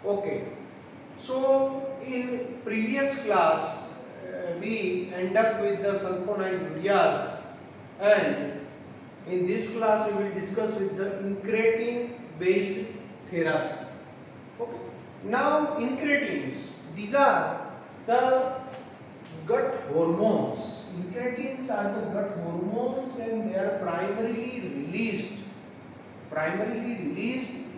Okay, so in previous class we end up with the sulfonylureas, and in this class we will discuss with the incretin based therapy. Okay, now incretins, these are the gut hormones. Incretins are the gut hormones and they are primarily released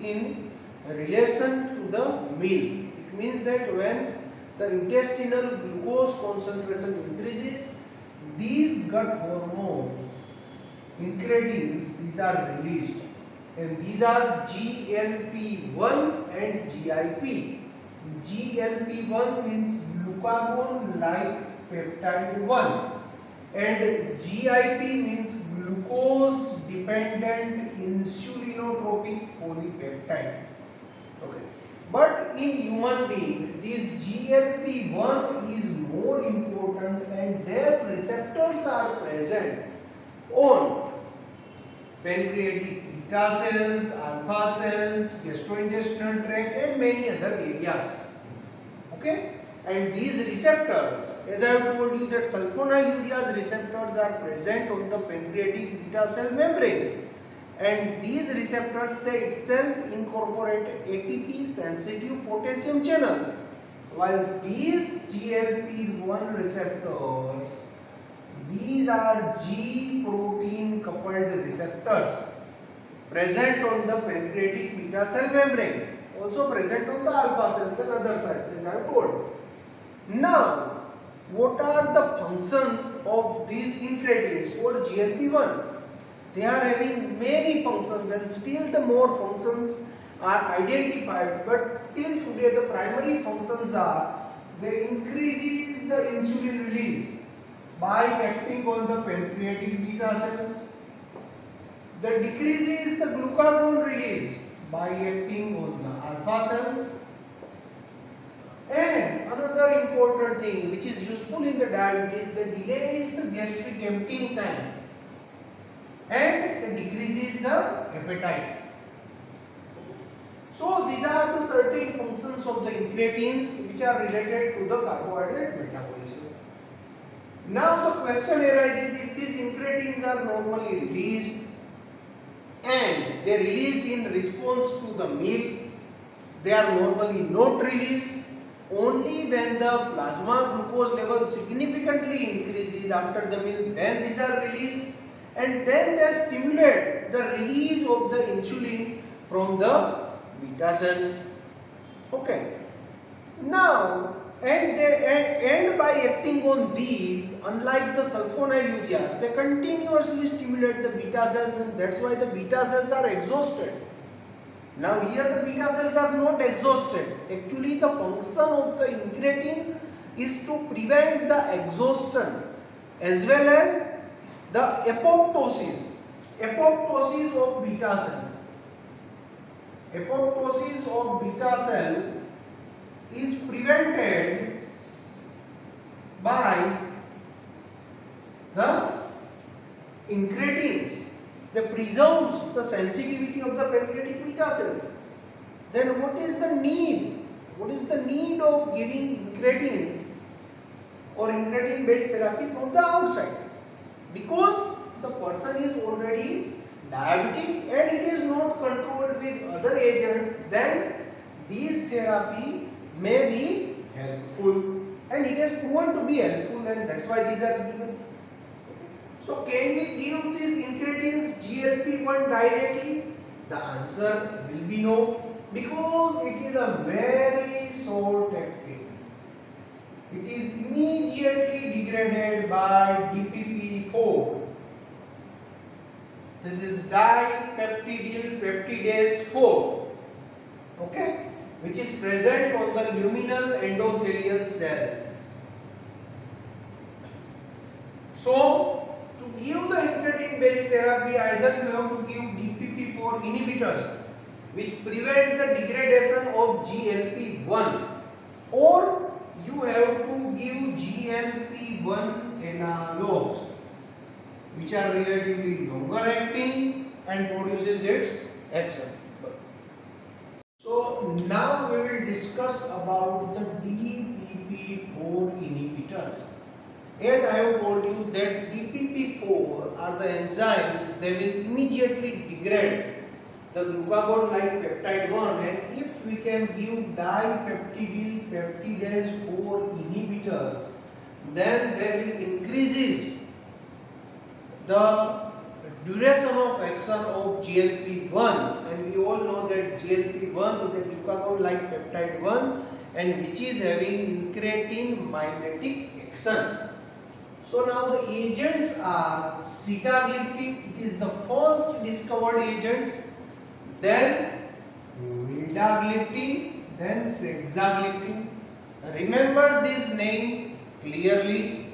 in relation to the meal. It means that when the intestinal glucose concentration increases, these gut hormones, incretins, these are released, and these are GLP-1 and GIP. GLP-1 means glucagon like peptide 1, and GIP means glucose dependent insulinotropic polypeptide. Okay, but in human being this GLP-1 is more important, and their receptors are present on pancreatic beta cells, alpha cells, gastrointestinal tract and many other areas. Okay, and these receptors, as I have told you that sulfonylureas receptors are present on the pancreatic beta cell membrane, and these receptors they itself incorporate ATP sensitive potassium channel, while these GLP-1 receptors, these are G protein coupled receptors present on the pancreatic beta cell membrane, also present on the alpha cells and other cells, as I have told. Now, what are the functions of these incretins or GLP-1? They are having many functions, and still the more functions are identified, but till today the primary functions are they increases the insulin release by acting on the pancreatic beta cells. They decreases the glucagon release by acting on the alpha cells. And another important thing which is useful in the diabetes, that delays the gastric emptying time and it decreases the appetite. So these are the certain functions of the incretins which are related to the carbohydrate metabolism. Now the question arises, if these incretins are normally released and they are released in response to the meal, they are normally not released. Only when the plasma glucose level significantly increases after the meal, then these are released, and then they stimulate the release of the insulin from the beta cells. Okay. Now, and by acting on these, unlike the sulfonylureas, they continuously stimulate the beta cells, and that's why the beta cells are exhausted. Now here the beta cells are not exhausted. Actually the function of the incretin is to prevent the exhaustion as well as the apoptosis of beta cell. Apoptosis of beta cell is prevented by the incretins. They preserves the sensitivity of the pancreatic beta cells. Then what is the need? What is the need of giving incretins or incretin based therapy from the outside? Because the person is already diabetic and it is not controlled with other agents, then these therapy may be helpful, and it has proven to be helpful, and that's why these are given. So can we give these incretins GLP-1 directly? The answer will be no, because it is a very short acting. It is immediately degraded by DPP-4. This is dipeptidyl peptidase 4. Okay, which is present on the luminal endothelial cells. So to give the incretin based therapy, either you have to give DPP-4 inhibitors which prevent the degradation of GLP-1, or you have to give GLP-1 analogs which are relatively longer acting and produces its action. So now we will discuss about the DPP4 inhibitors. As I have told you that DPP4 are the enzymes that will immediately degrade the glucagon-like peptide 1, and if we can give dipeptidyl peptidase 4 inhibitors, then they will increases the duration of action of GLP-1, and we all know that GLP-1 is a glucagon-like peptide 1 and which is having incretin mimetic action. So now the agents are sitagliptin, it is the first discovered agents, then vildagliptin, then sexagliptin. Remember this name clearly.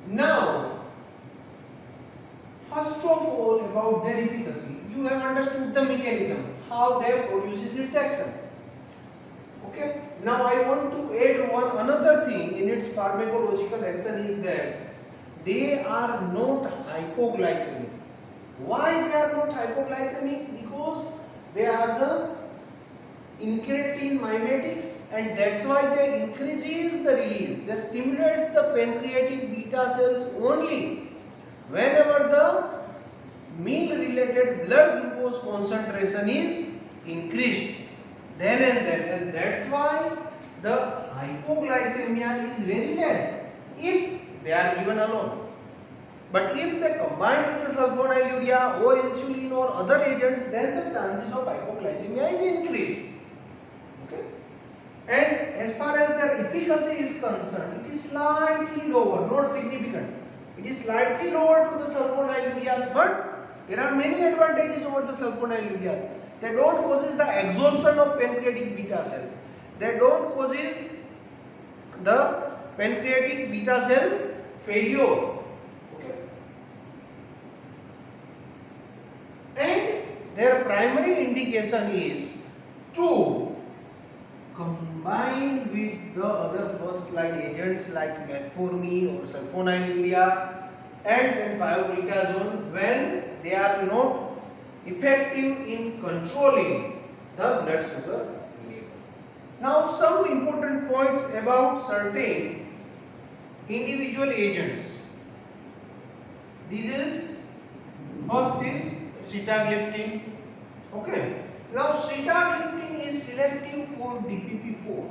Now, first of all, about their efficacy, you have understood the mechanism, how they produces its action. Okay. Now I want to add another thing in its pharmacological action is that they are not hypoglycemic. Why they are not hypoglycemic? Because they are the incretin mimetics, and that's why they increases the release. They stimulates the pancreatic beta cells only whenever the meal related blood glucose concentration is increased. Then and that's why the hypoglycemia is very less if they are given alone. But if they combine with the sulfonylurea or insulin or other agents, then the chances of hypoglycemia is increased. Okay. And as far as their efficacy is concerned, it is slightly lower, not significant. It is slightly lower to the sulfonylureas, but there are many advantages over the sulfonylureas. They don't causes the exhaustion of pancreatic beta cell. They don't causes the pancreatic beta cell failure. Okay. And their primary indication is to combine with the other first line agents like metformin or sulfonylurea and then pioglitazone when they are not effective in controlling the blood sugar level. Now some important points about certain individual agents. This is first is sitagliptin. Okay. Now sitagliptin is selective for DPP4.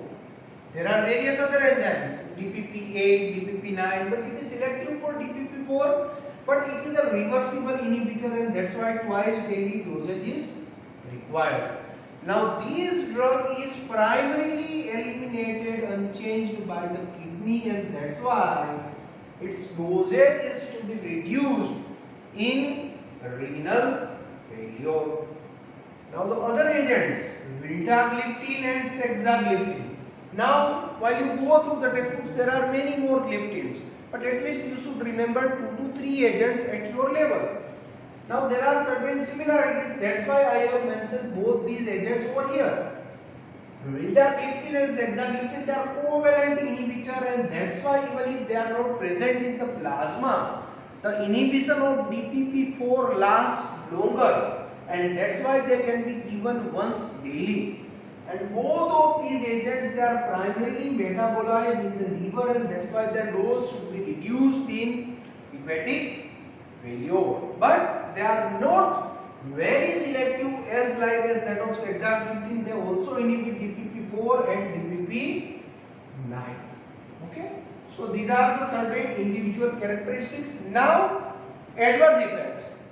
There are various other enzymes, DPP8, DPP9, but it is selective for DPP4. But it is a reversible inhibitor, and that's why twice daily dosage is required. Now this drug is primarily eliminated unchanged by the kidney, and that's why its dosage is to be reduced in renal failure. Now the other agents, vildagliptin and sexagliptin. Now while you go through the textbooks, there are many more gliptins, but at least you should remember 2 to 3 agents at your level. Now there are certain similarities, that's why I have mentioned both these agents over here. Vildagliptin and sexagliptin, they are covalent inhibitor, and that's why even if they are not present in the plasma, the inhibition of DPP4 lasts longer, and that's why they can be given once daily. And both of these agents, they are primarily metabolized in the liver, and that's why their dose should be reduced in hepatic failure. But they are not very selective as that of sexagliptin. They also inhibit DPP4 and DPP9. Okay. So these are the certain individual characteristics. Now adverse effects.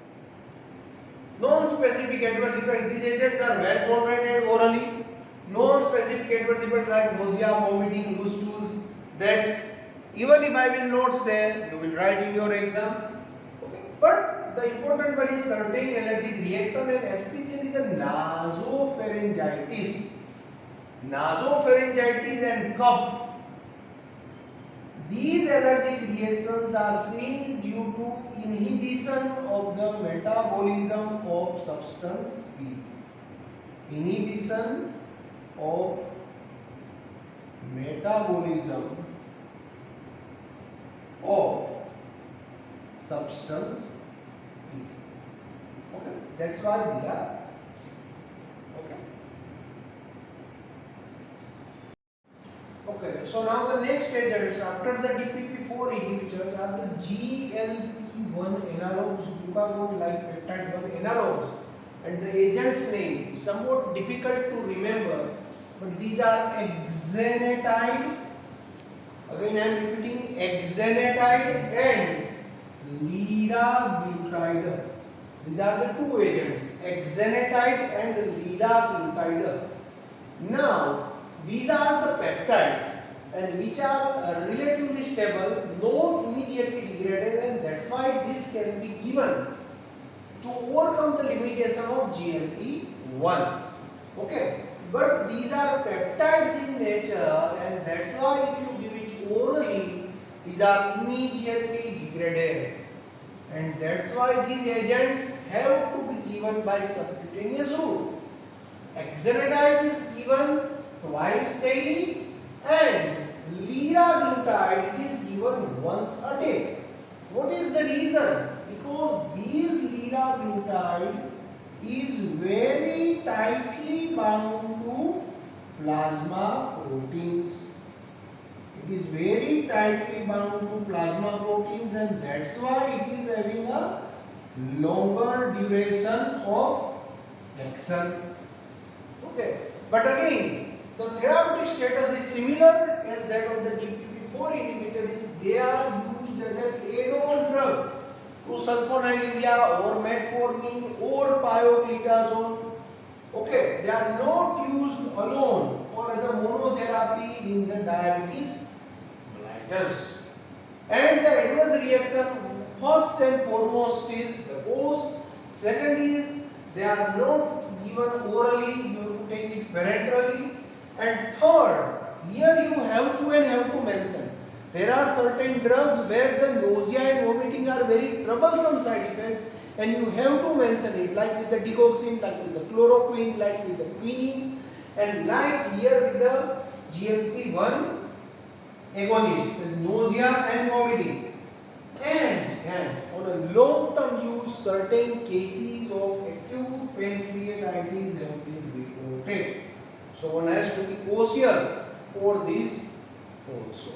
Non-specific adverse effects. These agents are well tolerated orally. Non-specific adverse effects like nausea, vomiting, loose stools, that even if I will not say, you will write in your exam. Okay. But the important one is certain allergic reaction, and especially the nasopharyngitis. Nasopharyngitis and cough. These allergic reactions are seen due to inhibition of the metabolism of substance P. Inhibition of metabolism of substance P. Okay, that's why they are seen. Okay. Okay, so now the next agents after the DPP-4 inhibitors are the GLP-1 analogs, glucagon-like peptide 1 analogs, and the agent's name somewhat difficult to remember, but these are exenatide. Again, I am repeating exenatide and liraglutide. These are the two agents, exenatide and liraglutide. Now, these are the peptides and which are relatively stable, not immediately degraded, and that's why this can be given to overcome the limitation of GLP-1. Okay, but these are peptides in nature, and that's why if you give it orally, these are immediately degraded, and that's why these agents have to be given by subcutaneous route. Exenatide is given twice daily and liraglutide is given once a day. What is the reason? Because these liraglutide is very tightly bound to plasma proteins. It is very tightly bound to plasma proteins, and that's why it is having a longer duration of action. Okay, but again, the therapeutic status is similar as that of the DPP-4 inhibitors. They are used as an add-on drug to sulfonylurea or metformin or pioglitazone. Okay, they are not used alone or as a monotherapy in the diabetes mellitus. And the adverse reaction, first and foremost, is the cost. Second is they are not given orally, you have to take it parenterally. And third, here you have to mention, there are certain drugs where the nausea and vomiting are very troublesome side effects, and you have to mention it, like with the digoxin, like with the chloroquine, like with the quinine, and like here with the GLP-1 agonist, is nausea and vomiting. And on a long-term use, certain cases of acute pancreatitis have been reported. So one has to be cautious for this also.